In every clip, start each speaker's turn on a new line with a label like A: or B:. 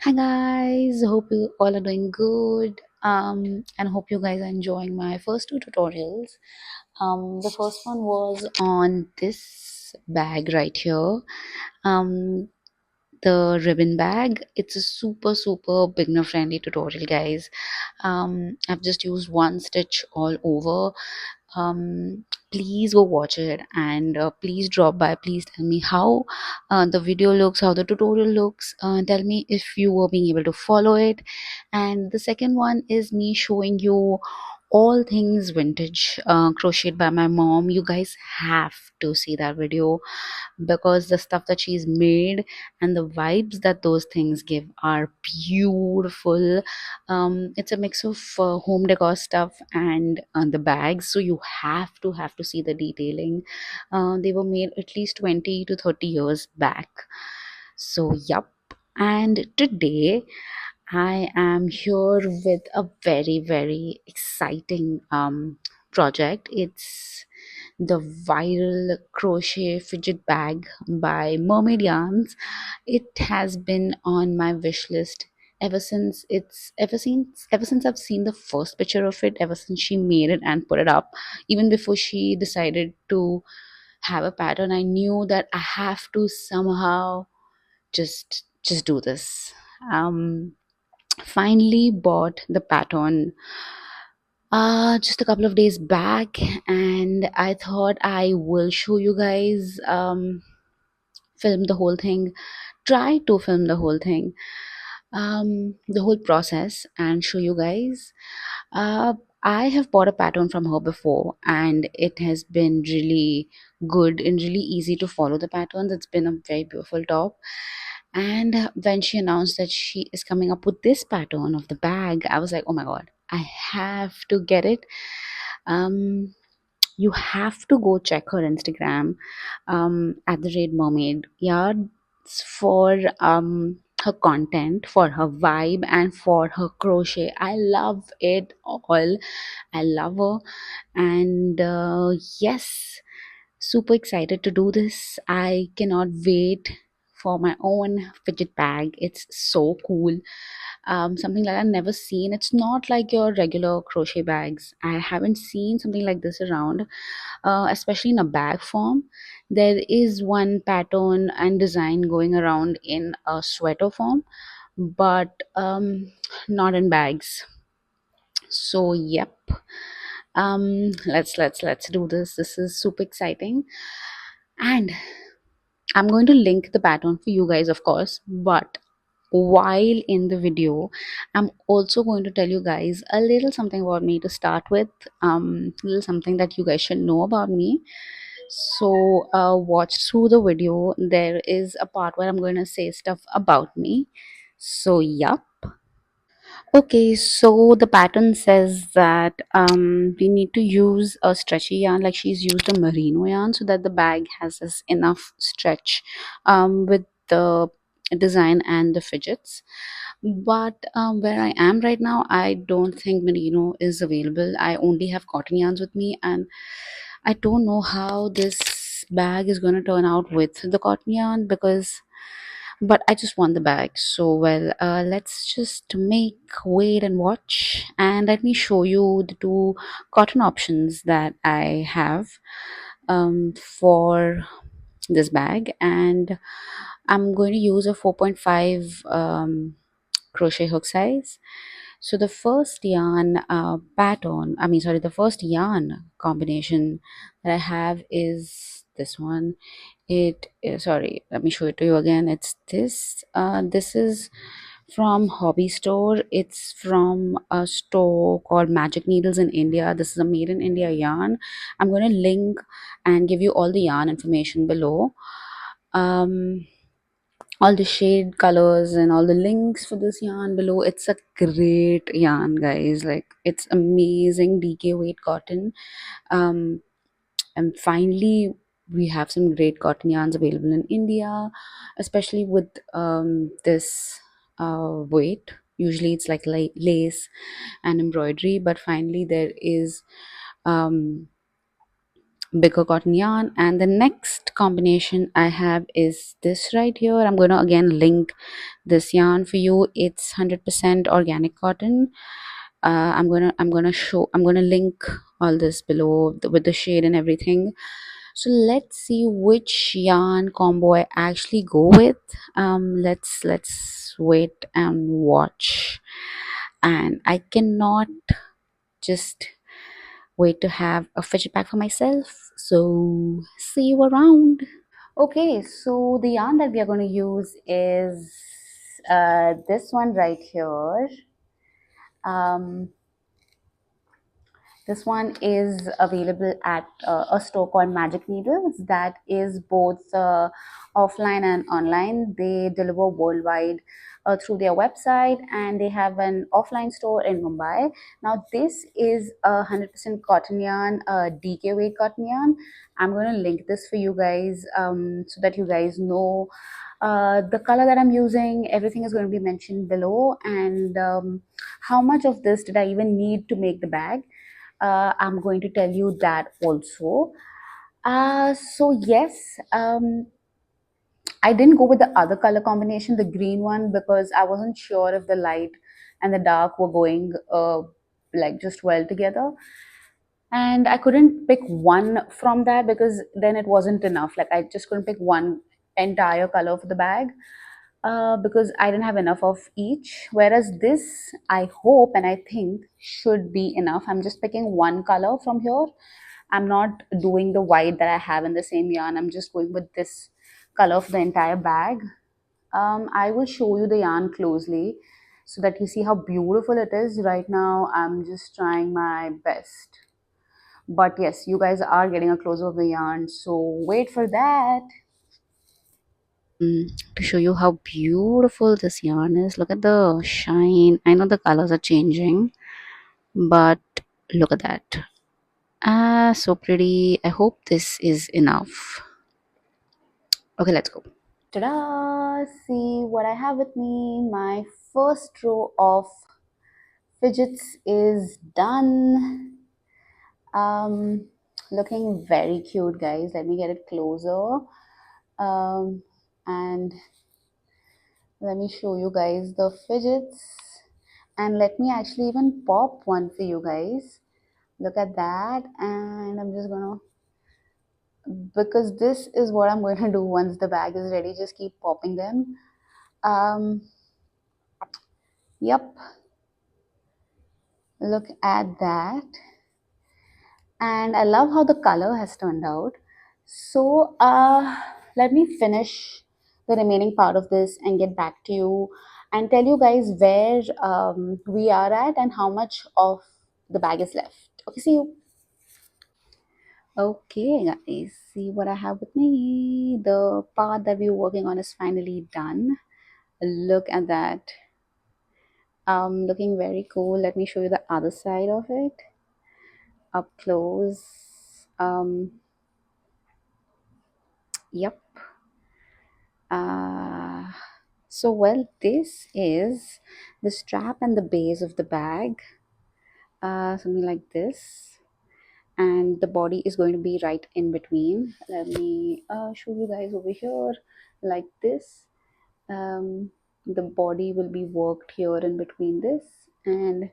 A: Hi guys, hope you all are doing good. And hope you guys are enjoying my first two tutorials. The first one was on this bag right here. Um, the ribbon bag. It's a super beginner friendly tutorial, guys. I've just used one stitch all over. Please go watch it, and please drop by. Please tell me how the video looks, how the tutorial looks. Tell me if you were being able to follow it. And the second one is me showing you all things vintage, crocheted by my mom. You guys have to see that video because the stuff that she's made and the vibes that those things give are beautiful. It's a mix of home decor stuff and the bags, so you have to see the detailing. They were made at least 20 to 30 years back. So yup. And today I am here with a very exciting project. It's the viral crochet fidget bag by Mermaid Yarns. It has been on my wish list ever since I've seen the first picture of it, ever since she made it and put it up. Even before she decided to have a pattern, I knew that I have to somehow just do this. Um Finally bought the pattern just a couple of days back, and I thought I will show you guys, film the whole thing, try to film the whole thing, the whole process, and show you guys. uh, I have bought a pattern from her before, and it has been really good and really easy to follow the patterns. It's been a very beautiful top. And when she announced that she is coming up with this pattern of the bag, I was like, oh my god, I have to get it. Um, you have to go check her Instagram, at the Red Mermaid Yards, for her content, for her vibe, and for her crochet. I love it all. I love her, and yes, super excited to do this. I cannot wait for my own fidget bag. It's so cool. Something like I've never seen. It's not like your regular crochet bags. I haven't seen something like this around, especially in a bag form. There is one pattern and design going around in a sweater form, but not in bags. So yep. Let's do this. This is super exciting, and I'm going to link the pattern for you guys, of course. But while in the video, I'm also going to tell you guys a little something about me to start with. A little something that you guys should know about me. So watch through the video. There is a part where I'm going to say stuff about me. So yup. Okay, so the pattern says that we need to use a stretchy yarn, like she's used a merino yarn, so that the bag has this enough stretch with the design and the fidgets. But where I am right now, I don't think merino is available. I only have cotton yarns with me, and I don't know how this bag is going to turn out with the cotton yarn, because but I just want the bag. So well, let's just make wait and watch, and let me show you the two cotton options that I have for this bag. And I'm going to use a 4.5 crochet hook size. So the first yarn pattern, I mean, sorry, the first yarn combination that I have is this one. It is, sorry, let me show it to you again. It's this. This is from Hobby Store. It's from a store called Magic Needles in India. This is a made in India yarn. I'm going to link and give you all the yarn information below. Um, all the shade colors and all the links for this yarn below. It's a great yarn, guys. Like, it's amazing DK weight cotton. um and finally, we have some great cotton yarns available in India, especially with this weight. Usually it's like lace and embroidery, but finally there is um bigger cotton yarn. And the next combination I have is this right here. I'm going to again link this yarn for you. It's 100% organic cotton. I'm gonna link all this below with the shade and everything. So let's see which yarn combo I actually go with. Let's wait and watch. And I cannot just wait to have a fidget pack for myself. So see you around. Okay, so the yarn that we are going to use is this one right here. Um, This one is available at a store called Magic Needles that is both offline and online. They deliver worldwide through their website, and they have an offline store in Mumbai. Now, this is a 100% cotton yarn, DK weight cotton yarn. I'm going to link this for you guys so that you guys know the color that I'm using. Everything is going to be mentioned below, and how much of this did I even need to make the bag. I'm going to tell you that also. So yes, I didn't go with the other color combination, the green one, because I wasn't sure if the light and the dark were going like just well together. And I couldn't pick one from that because then it wasn't enough. Like I just couldn't pick one entire color for the bag because I didn't have enough of each. Whereas this, I hope and I think should be enough. I'm just picking one color from here. I'm not doing the white that I have in the same yarn. I'm just going with this color for the entire bag. I will show you the yarn closely so that you see how beautiful it is. Right now, I'm just trying my best. But yes, you guys are getting a close of the yarn, so wait for that. To show you how beautiful this yarn is. Look at the shine. I know the colors are changing, but look at that. Ah, so pretty. I hope this is enough. Okay, let's go. Ta-da! See what I have with me. My first row of fidgets is done. Um, Looking very cute, guys. Let me get it closer. Um, and let me show you guys the fidgets. And let me actually even pop one for you guys. Look at that. And I'm just gonna, because this is what I'm going to do once the bag is ready, just keep popping them. Um, yep, look at that. And I love how the color has turned out. So let me finish the remaining part of this and get back to you and tell you guys where we are at and how much of the bag is left. Okay, see you. Okay, guys, see what I have with me. The part that we were working on is finally done. Look at that. Looking very cool. Let me show you the other side of it up close. Yep. Uh, so well, this is the strap and the base of the bag. Something like this. And the body is going to be right in between. Let me show you guys over here like this. The body will be worked here in between this, and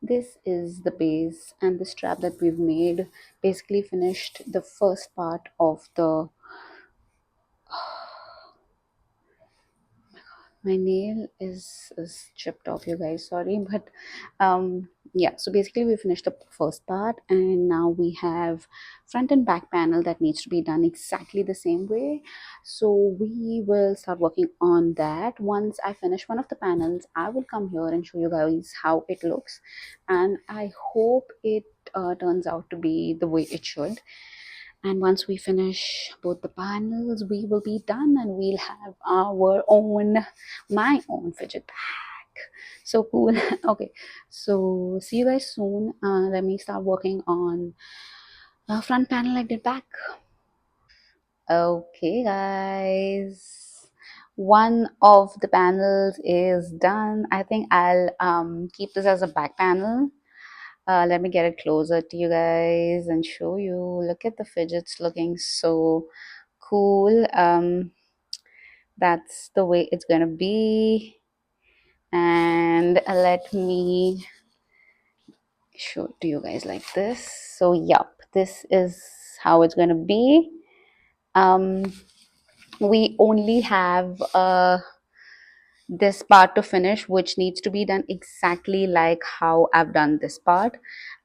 A: this is the base and the strap that we've made. Basically finished the first part of the, my nail is chipped off, you guys, sorry. But yeah, so basically we finished the first part, and now we have front and back panel that needs to be done exactly the same way. So we will start working on that. Once I finish one of the panels, I will come here and show you guys how it looks, and I hope it turns out to be the way it should. And once we finish both the panels, we will be done and we'll have our own, my own fidget bag. So cool. Okay, so see you guys soon. Let me start working on front panel. I did back. Okay, guys. One of the panels is done. I think I'll keep this as a back panel. Let me get it closer to you guys and show you. Look at the fidgets looking so cool. That's the way it's gonna be. And let me show it to you guys like this. So yup, this is how it's gonna be. um we only have this part to finish, which needs to be done exactly like how I've done this part,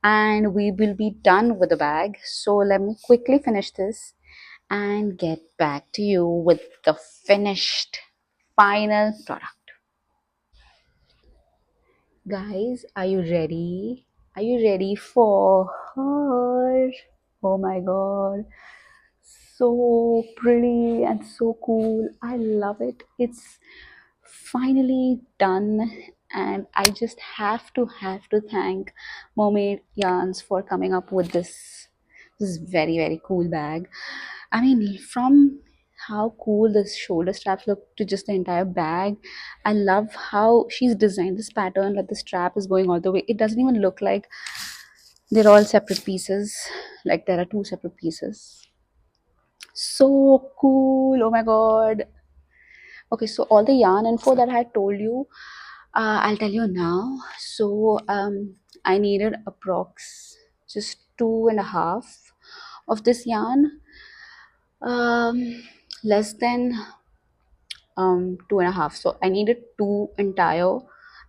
A: and we will be done with the bag. So let me quickly finish this and get back to you with the finished final product. Guys, are you ready? Are you ready for her? Oh my god, so pretty and so cool. I love it. It's finally done, and I just have to thank Mermaid Yarns for coming up with this very cool bag. I mean, from how cool the shoulder straps look to just the entire bag, I love how she's designed this pattern that the strap is going all the way. It doesn't even look like they're all separate pieces, like there are two separate pieces. So cool. Oh my god. Okay, so all the yarn info that I had told you, I'll tell you now. So I needed approx just 2.5 of this yarn. Less than 2.5. So I needed two entire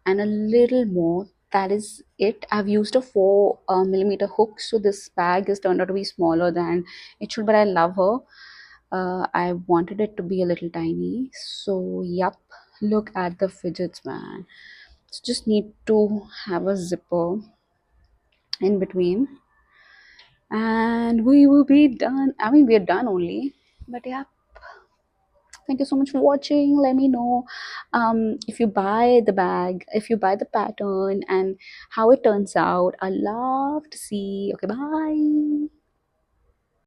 A: and a little more. That is it. I've used a 4 millimeter hook, so this bag is turned out to be smaller than it should, but I love her. I wanted it to be a little tiny. So yup, look at the fidgets, man. So just need to have a zipper in between, and we will be done. I mean, we are done only, but yeah. Thank you so much for watching. Let me know if you buy the bag, if you buy the pattern, and how it turns out. I love to see. Okay, bye.